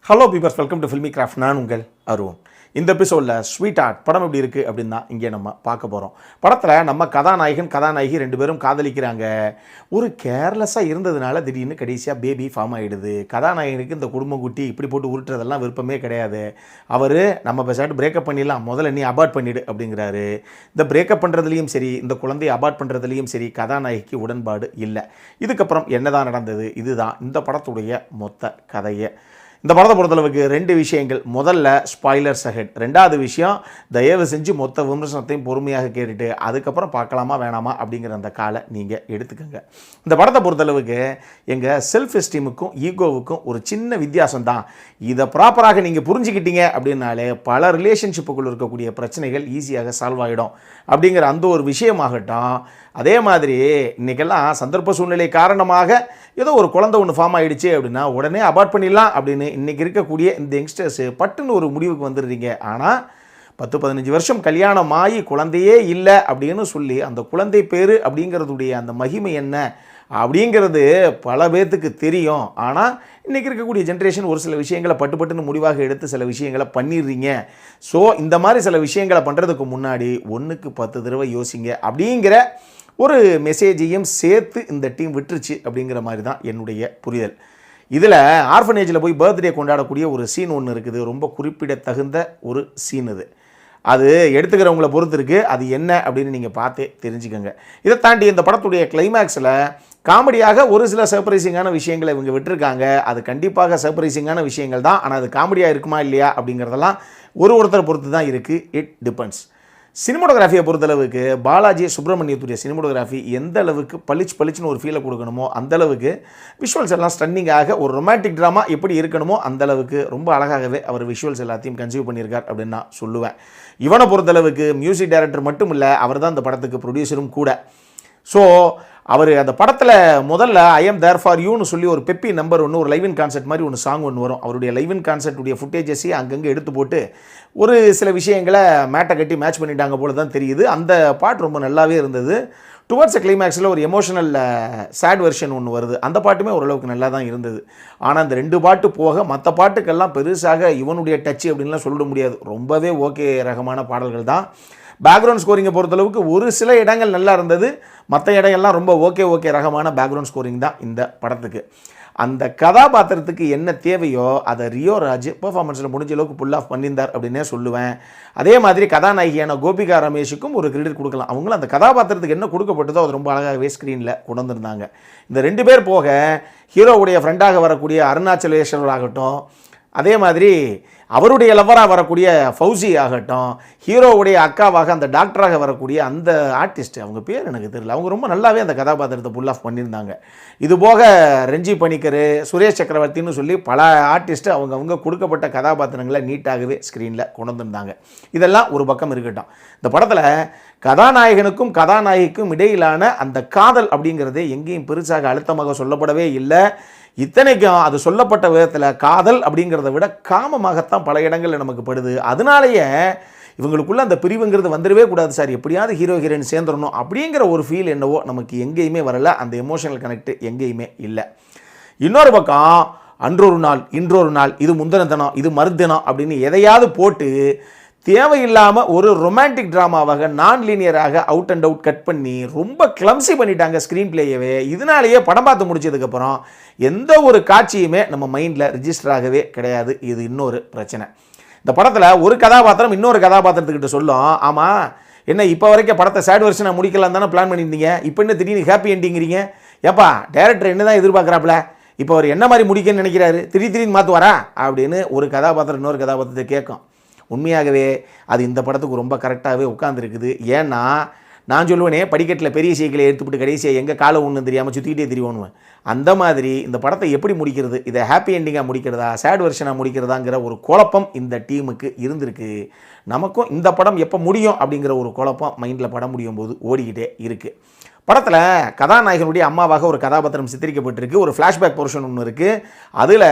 Hello பீபர்ஸ், welcome to filmi craft. நான் உங்கள் அருண். இந்த எபிசோடில் ஸ்வீட் ஆர்ட் படம் எப்படி இருக்குது அப்படின்னு தான் இங்கே நம்ம பார்க்க போகிறோம். படத்தில் நம்ம கதாநாயகி ரெண்டு பேரும் காதலிக்கிறாங்க. ஒரு கேர்லெஸ்ஸாக இருந்ததுனால திடீர்னு கடைசியாக பேபி ஃபார்ம் ஆகிடுது. கதாநாயகனுக்கு இந்த குடும்பம் குட்டி இப்படி போட்டு உருட்டுறதெல்லாம் விருப்பமே கிடையாது. அவர் நம்ம பேசாட்டு பிரேக்கப் பண்ணிடலாம், முதல்ல நீ அபார்ட் பண்ணிவிடு அப்படிங்கிறாரு. இந்த பிரேக்கப் பண்ணுறதுலையும் சரி, இந்த குழந்தையை அபார்ட் பண்ணுறதுலையும் சரி கதாநாயகிக்கு உடன்பாடு இல்லை. இதுக்கப்புறம் என்னதான் நடந்தது, இதுதான் இந்த படத்துடைய மொத்த கதையை. இந்த படத்தை பொறுத்தளவுக்கு ரெண்டு விஷயங்கள். முதல்ல ஸ்பாய்லர்ஸ் அஹெட். ரெண்டாவது விஷயம், தயவு செஞ்சு மொத்த விமர்சனத்தையும் பொறுமையாக கேட்டுட்டு அதுக்கப்புறம் பார்க்கலாமா வேணாமா அப்படிங்கிற அந்த காலை நீங்கள் எடுத்துக்கோங்க. இந்த படத்தை பொறுத்தளவுக்கு எங்கள் செல்ஃப் எஸ்டீமுக்கும் ஈகோவுக்கும் ஒரு சின்ன வித்தியாசம் தான். இதை ப்ராப்பராக நீங்கள் புரிஞ்சுக்கிட்டீங்க அப்படின்னாலே பல ரிலேஷன்ஷிப்புக்குள் இருக்கக்கூடிய பிரச்சனைகள் ஈஸியாக சால்வ் ஆகிடும் அப்படிங்கிற அந்த ஒரு விஷயமாகட்டும். அதே மாதிரி இன்றைக்கெல்லாம் சந்தர்ப்ப சூழ்நிலை காரணமாக ஏதோ ஒரு குழந்தை ஒன்று ஃபார்ம் ஆகிடுச்சு அப்படின்னா உடனே அபார்ட் பண்ணிடலாம் அப்படின்னு இன்றைக்கி இருக்கக்கூடிய இந்த யங்ஸ்டர்ஸு பட்டுன்னு ஒரு முடிவுக்கு வந்துடுறீங்க. ஆனால் 10-15 வருஷம் கல்யாணம் ஆகி குழந்தையே இல்லை அப்படின்னு சொல்லி அந்த குழந்தை பேர் அப்படிங்கிறதுடைய அந்த மகிமை என்ன அப்படிங்கிறது பல பேர்த்துக்கு தெரியும். ஆனால் இன்றைக்கி இருக்கக்கூடிய ஜென்ரேஷன் ஒரு சில விஷயங்களை பட்டுன்னு முடிவாக எடுத்து சில விஷயங்களை பண்ணிடுறீங்க. ஸோ இந்த மாதிரி சில விஷயங்களை பண்ணுறதுக்கு முன்னாடி 1க்கு 10 தடவை யோசிங்க அப்படிங்கிற ஒரு மெசேஜையும் சேர்த்து இந்த டீம் விட்டுருச்சு அப்படிங்கிற மாதிரி தான் என்னுடைய புரிதல். இதில் ஆர்ஃபனேஜில் போய் பர்த்டே கொண்டாடக்கூடிய ஒரு சீன் ஒன்று இருக்குது. ரொம்ப குறிப்பிடத்தகுந்த ஒரு சீன் இது. அது எடுத்துக்கிறவங்கள பொறுத்து இருக்குது. அது என்ன அப்படின்னு நீங்கள் பார்த்து தெரிஞ்சுக்கோங்க. இதை தாண்டி இந்த படத்துடைய கிளைமேக்ஸில் காமெடியாக ஒரு சில சர்ப்ரைசிங்கான விஷயங்களை இவங்க விட்டுருக்காங்க. அது கண்டிப்பாக சர்ப்ரைசிங்கான விஷயங்கள் தான். ஆனால் அது காமெடியாக இருக்குமா இல்லையா அப்படிங்கிறதெல்லாம் ஒருத்தரை பொறுத்து தான் இருக்குது. It depends. சினிமோட்டோகிராஃபியை பொறுத்தளவுக்கு பாலாஜி சுப்ரமணியத்துடைய சினிமோட்டோகிராஃபி எந்த அளவுக்கு பளிச்சுன்னு ஒரு ஃபீலை கொடுக்கணுமோ அந்தளவுக்கு விஷுவல்ஸ் எல்லாம் ஸ்டன்னிங்காக ஒரு ரொமான்டிக் ட்ராமா எப்படி இருக்கணுமோ அந்தளவுக்கு ரொம்ப அழகாகவே அவர் விஷுவல்ஸ் எல்லாத்தையும் கன்சீவ் பண்ணியிருக்கார் அப்படின்னு நான் சொல்லுவேன். இவனை பொறுத்தளவுக்கு மியூசிக் டைரக்டர் மட்டும் இல்லை, அவர் தான் இந்த படத்துக்கு ப்ரொடியூசரும் கூட. ஸோ அவர் அந்த படத்தில் முதல்ல ஐ எம் தேர் ஃபார் யூன்னு சொல்லி ஒரு பெப்பி நம்பர் ஒன்று, ஒரு லைவ் இன் கான்சர்ட் மாதிரி ஒன்று சாங் ஒன்று வரும். அவருடைய லைவ் இன் கான்சர்ட்டுடைய ஃபுட்டேஜஸையும் அங்கங்கே எடுத்து போட்டு ஒரு சில விஷயங்களை மேட்டை கட்டி மேட்ச் பண்ணிட்டாங்க போல தான் தெரியுது. அந்த பாட்டு ரொம்ப நல்லாவே இருந்தது. டுவர்ட்ஸ் கிளைமேக்ஸில் ஒரு எமோஷனல் சேட் வெர்ஷன் ஒன்று வருது. அந்த பாட்டுமே ஓரளவுக்கு நல்லா தான் இருந்தது. ஆனால் அந்த 2 பாட்டு போக மற்ற பாட்டுக்கெல்லாம் பெருசாக இவனுடைய டச்சு அப்படின்லாம் சொல்லிட முடியாது. ரொம்பவே ஓகே ரகமான பாடல்கள் தான். பேக்ரவுண்ட் ஸ்கோரிங்கை பொறுத்தளவுக்கு ஒரு சில இடங்கள் நல்லா இருந்தது, மற்ற இடங்கள்லாம் ரொம்ப ஓகே ரகமான பேக்ரவுண்ட் ஸ்கோரிங் தான் இந்த படத்துக்கு. அந்த கதாபாத்திரத்துக்கு என்ன தேவையோ அதை ரியோ ராஜ் பெர்ஃபார்மன்ஸில் முடிஞ்ச அளவுக்கு புல் ஆஃப் பண்ணியிருந்தார் அப்படின்னே சொல்லுவேன். அதே மாதிரி கதாநாயகியான கோபிகா ரமேஷுக்கும் ஒரு கிரெடிட் கொடுக்கலாம். அவங்களும் அந்த கதாபாத்திரத்துக்கு என்ன கொடுக்கப்பட்டதோ அது ரொம்ப அழகாகவே ஸ்க்ரீனில் கொண்டு வந்திருந்தாங்க. இந்த 2 பேர் போக ஹீரோவுடைய ஃப்ரெண்டாக வரக்கூடிய அருணாச்சலேஸ்வரர் ஆகட்டும், அதே மாதிரி அவருடைய லவ்வராக வரக்கூடிய ஃபௌசி ஆகட்டும், ஹீரோவுடைய அக்காவாக அந்த டாக்டராக வரக்கூடிய அந்த ஆர்டிஸ்ட், அவங்க பேர் எனக்கு தெரியல, அவங்க ரொம்ப நல்லாவே அந்த கதாபாத்திரத்தை புல் ஆஃப் பண்ணியிருந்தாங்க. இது போக ரஞ்சி பணிக்கர், சுரேஷ் சக்கரவர்த்தின்னு சொல்லி பல ஆர்டிஸ்ட்டு அவங்க கொடுக்கப்பட்ட கதாபாத்திரங்களை நீட்டாகவே ஸ்க்ரீனில் கொண்டு வந்திருந்தாங்க. இதெல்லாம் ஒரு பக்கம் இருக்கட்டும். இந்த படத்தில் கதாநாயகனுக்கும் கதாநாயகிக்கும் இடையிலான அந்த காதல் அப்படிங்கிறது எங்கேயும் பெருசாக அழுத்தமாக சொல்லப்படவே இல்லை. இத்தனைக்கும் அது சொல்லப்பட்ட விதத்தில் காதல் அப்படிங்கிறத விட காமமாகத்தான் பல இடங்களில் நமக்கு படுது. அதனாலேயே இவங்களுக்குள்ள அந்த பிரிவுங்கிறது வந்துடவே கூடாது சார், எப்படியாவது ஹீரோ ஹீரோயின் சேர்ந்துடணும் அப்படிங்கிற ஒரு ஃபீல் என்னவோ நமக்கு எங்கேயுமே வரல. அந்த எமோஷனல் கனெக்ட் எங்கேயுமே இல்லை. இன்னொரு பக்கம் அன்றொரு நாள் இன்றொரு நாள், இது முந்தின தினம் இது மறுதினம் அப்படின்னு எதையாவது போட்டு தேவையில்லாமல் ஒரு ரொமான்டிக் ட்ராமாவாக நான் லீனியராக அவுட் அண்ட் அவுட் கட் பண்ணி ரொம்ப கிளம்சி பண்ணிட்டாங்க ஸ்க்ரீன் பிளேயவே. இதனாலேயே படம் பார்த்து முடிச்சதுக்கப்புறம் எந்த ஒரு காட்சியுமே நம்ம மைண்டில் ரிஜிஸ்டர் ஆகவே கிடையாது. இது இன்னொரு பிரச்சனை. இந்த படத்தில் ஒரு கதாபாத்திரம் இன்னொரு கதாபாத்திரத்துக்கிட்ட சொல்லும், ஆமாம் என்ன இப்போ வரைக்கும் படத்தை சேட் வெர்ஷனாக முடிக்கலாம் தானே பிளான் பண்ணியிருந்தீங்க, இப்போ என்ன திடீர்னு ஹாப்பி எண்டிங்கிறீங்க, ஏப்பா டேரக்டர் என்ன தான் எதிர்பார்க்குறாப்புல, இப்போ அவர் என்ன மாதிரி முடிக்கன்னு நினைக்கிறாரு, திடீர்னு மாற்றுவாரா அப்படின்னு ஒரு கதாபாத்திரம் இன்னொரு கதாபாத்திரத்தை கேட்கும். உண்மையாகவே அது இந்த படத்துக்கு ரொம்ப கரெக்டாகவே உட்காந்துருக்குது. ஏன்னா நான் சொல்லுவேனே, படிக்கட்டில் பெரிய சைக்கிளை எடுத்துவிட்டு கடைசியாக எங்கே காலை ஒன்றும் தெரியாமல் சுற்றிக்கிட்டே தெரியணுவேன். அந்த மாதிரி இந்த படத்தை எப்படி முடிக்கிறது, இதை ஹாப்பி எண்டிங்காக முடிக்கிறதா சேட் வெர்ஷனாக முடிக்கிறதாங்கிற ஒரு குழப்பம் இந்த டீமுக்கு இருந்திருக்கு. நமக்கும் இந்த படம் எப்போ முடியும் அப்படிங்கிற ஒரு குழப்பம் மைண்டில் படம் முடியும் போது ஓடிக்கிட்டே இருக்குது. படத்தில் கதாநாயகனுடைய அம்மாவாக ஒரு கதாபாத்திரம் சித்தரிக்கப்பட்டிருக்கு. ஒரு ஃப்ளாஷ்பேக் போர்ஷன் ஒன்று இருக்குது. அதில்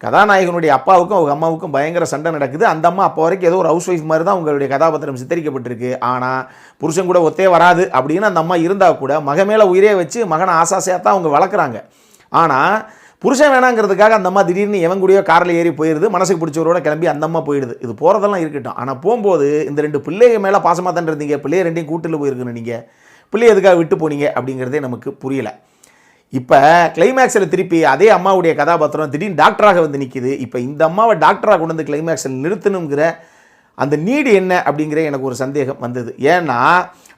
கதாநாயகனுடைய அப்பாவுக்கும் அவங்க அம்மாவுக்கும் பயங்கர சண்டை நடக்குது. அந்த அம்மா அப்போ வரைக்கும் ஏதோ ஒரு ஹவுஸ் ஒய்ஃப் மாதிரி தான் அவங்களுடைய கதாபாத்திரம் சித்தரிக்கப்பட்டிருக்கு. ஆனால் புருஷன் கூட ஒத்தே வராது அப்படின்னு அந்த அம்மா இருந்தால் கூட மக மேலே உயிரே வச்சு மகனை ஆசாசையாக தான் அவங்க வளர்க்குறாங்க. ஆனால் புருஷன் வேணாங்கிறதுக்காக அந்த அம்மா திடீர்னு எவன் கூடயோ காரில் ஏறி போயிடுது, மனசுக்கு பிடிச்சவரோட கிளம்பி அந்த அம்மா போயிடுது. இது போகிறதெல்லாம் இருக்கட்டும். ஆனால் போகும்போது இந்த 2 பிள்ளைங்க மேலே பாசமாக தான் இருந்தீங்க, பிள்ளைய 2யும் கூட்டில் போயிருக்கணும். நீங்கள் பிள்ளைய எதுக்காக விட்டு போனீங்க அப்படிங்கிறதே நமக்கு புரியலை. இப்போ கிளைமேக்ஸில் திருப்பி அதே அம்மாவுடைய கதாபாத்திரம் திடீர்னு டாக்டராக வந்து நிற்கிது. இப்போ இந்த அம்மாவை டாக்டராக கொண்டு வந்து கிளைமேக்ஸில் நிறுத்தணுங்கிற அந்த நீடு என்ன அப்படிங்கிற எனக்கு ஒரு சந்தேகம் வந்தது. ஏன்னா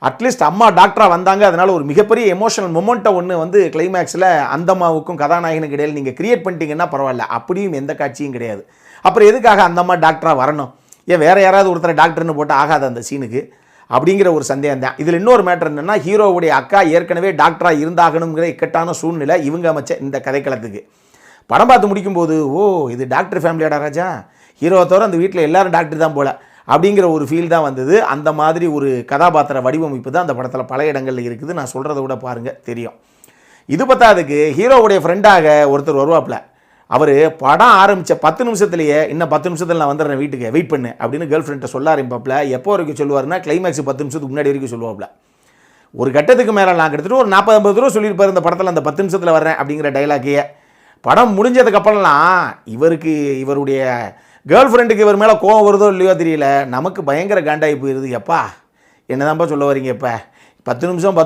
அட்லீஸ்ட் அம்மா டாக்டராக வந்தாங்க, அதனால் ஒரு மிகப்பெரிய எமோஷனல் மொமெண்ட்டை ஒன்று வந்து கிளைமேக்ஸில் அந்த அம்மாவுக்கும் கதாநாயகனுக்கு இடையில் நீங்கள் கிரியேட் பண்ணிட்டீங்கன்னா பரவாயில்ல. அப்படியும் எந்த காட்சியும் கிடையாது. அப்புறம் எதுக்காக அந்த அம்மா டாக்டராக வரணும்? ஏன் வேறு யாராவது ஒருத்தரை டாக்டர்னு போட்டு ஆகாது அந்த சீனுக்கு அப்படிங்கிற ஒரு சந்தேகம் தான். இதில் இன்னொரு மேட்டர் என்னென்னா, ஹீரோவுடைய அக்கா ஏற்கனவே டாக்டராக இருந்தாகணுங்கிற இக்கட்டான சூழ்நிலை இவங்க அமைச்ச இந்த கதைக்களத்துக்கு. படம் பார்த்து முடிக்கும்போது, ஓ இது டாக்டர் ஃபேமிலியாடா ராஜா, ஹீரோவை தவிர அந்த வீட்டில் எல்லாரும் டாக்டர் தான் போல அப்படிங்கிற ஒரு ஃபீல் தான் வந்தது. அந்த மாதிரி ஒரு கதாபாத்திர வடிவமைப்பு தான் அந்த படத்தில் பல இடங்களில் இருக்குது. நான் சொல்கிறத விட பாருங்கள் தெரியும். இது பத்தாதுக்கு ஹீரோவுடைய ஃப்ரெண்டாக ஒருத்தர் வருவாப்பில். அவர் படம் ஆரம்பித்த 10 நிமிஷத்துலேயே இன்னும் 10 நிமிஷத்தில் நான் வந்துடுறேன் வீட்டுக்கு, வெயிட் பண்ணு அப்படின்னு கேர்ள் ஃப்ரெண்ட்டை சொல்ல ஆரம்பிப்பாப்பில். எப்போ வரைக்கும் சொல்லுவார்னா கிளைமேக்ஸ் 10 நிமிஷத்துக்கு முன்னாடி வரைக்கும் சொல்லுவாப்பில். ஒரு கட்டத்துக்கு மேலே நான் கிட்டத்தட்ட ஒரு 40-50 தூரம் சொல்லியிருப்பார் இந்த படத்தில், அந்த 10 நிமிஷத்தில் வர்றேன் அப்படிங்கிற டைலாக்கையே. படம் முடிஞ்சதுக்கப்புறம்லாம் இவருடைய கேர்ள் ஃப்ரெண்டுக்கு இவர் மேலே கோவம் வருதோ இல்லையோ தெரியல, நமக்கு பயங்கர காண்டாகி போயிடுது. எப்பா என்னதான்ப்பா சொல்ல வரீங்க, இப்போ 10 நிமிஷம்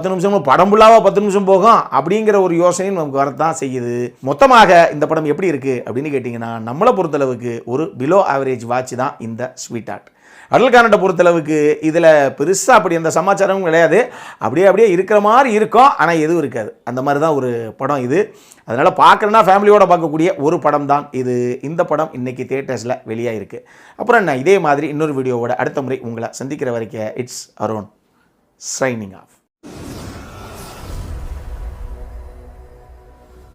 படம் ஃபுல்லாக 10 நிமிஷம் போகும் அப்படிங்கிற ஒரு யோசனையும் நமக்கு வரத்தான் செய்யுது. மொத்தமாக இந்த படம் எப்படி இருக்குது அப்படின்னு கேட்டிங்கன்னா, நம்மளை பொறுத்தளவுக்கு ஒரு பிலோ ஆவரேஜ் வாட்ச் தான் இந்த ஸ்வீட் ஆர்ட். அடல்காரனை பொறுத்தளவுக்கு இதில் பெருசாக அப்படி எந்த சமாச்சாரமும் கிடையாது. அப்படியே இருக்கிற மாதிரி இருக்கும், ஆனால் எதுவும் இருக்காது. அந்த மாதிரி தான் ஒரு படம் இது. அதனால் பார்க்குறேன்னா ஃபேமிலியோடு பார்க்கக்கூடிய ஒரு படம் தான் இது. இந்த படம் இன்றைக்கி தியேட்டர்ஸில் வெளியாகிருக்கு. அப்புறம் என்ன, இதே மாதிரி இன்னொரு வீடியோவோட அடுத்த முறை உங்களை சந்திக்கிற வரைக்கும் இட்ஸ் அருண் சைனிங் ஆஃப்.